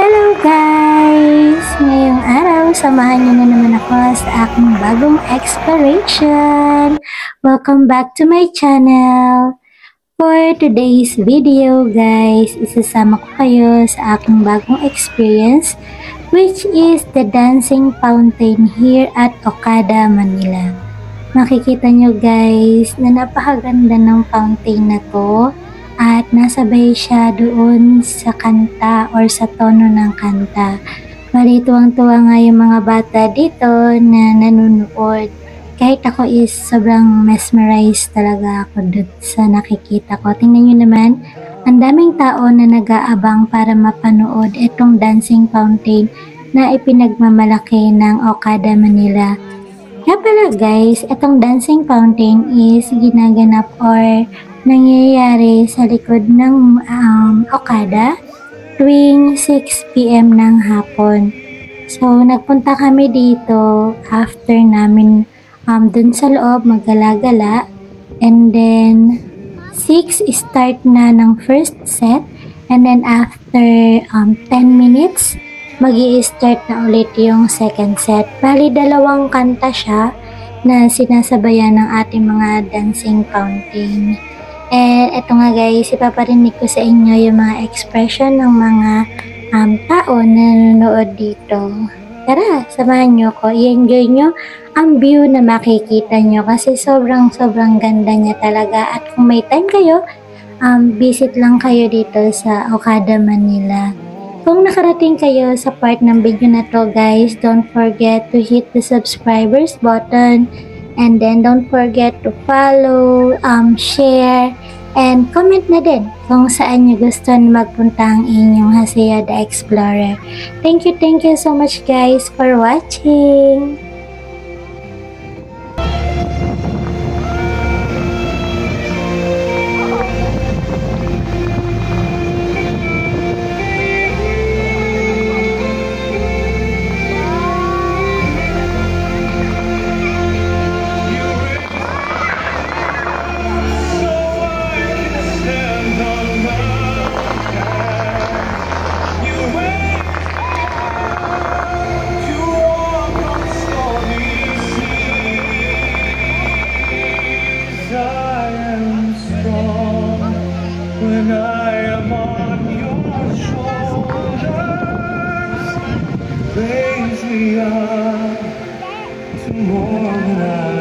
Hello guys! Ngayong araw, samahan niyo na naman ako sa aking bagong exploration. Welcome back to my channel. For today's video guys, isasama ko kayo sa aking bagong experience, which is the dancing fountain here at Okada, Manila. Makikita nyo guys na napakaganda ng fountain na to. At nasabay siya doon sa kanta or sa tono ng kanta. Bali, tuwang-tuwa nga yung mga bata dito na nanonood. Kahit ako is sobrang mesmerized talaga ako doon sa nakikita ko. Tingnan nyo naman, ang daming tao na nag-aabang para mapanood itong dancing fountain na ipinagmamalaki ng Okada, Manila. Kaya pala guys, itong dancing fountain is ginaganap or nangyayari sa likod ng Okada tuwing 6 PM ng hapon. So, nagpunta kami dito after namin dun sa loob maggala-gala, and then 6 start na ng first set, and then after 10 minutes magi-start na ulit yung second set. Bali, dalawang kanta siya na sinasabayan ng ating mga dancing fountain. And eto nga guys, ipaparinig ko sa inyo yung mga expression ng mga tao na nanonood dito. Tara, samahan nyo ko. I-enjoy nyo ang view na makikita nyo kasi sobrang ganda niya talaga. At kung may time kayo, visit lang kayo dito sa Okada, Manila. Kung nakarating kayo sa part ng video na to guys, don't forget to hit the subscribers button. And then don't forget to follow, share, and comment na din kung saan nyo gusto na magpunta ang inyong Hasea the Explorer. Thank you so much guys for watching! When I am on your shoulders, raise me up to more than I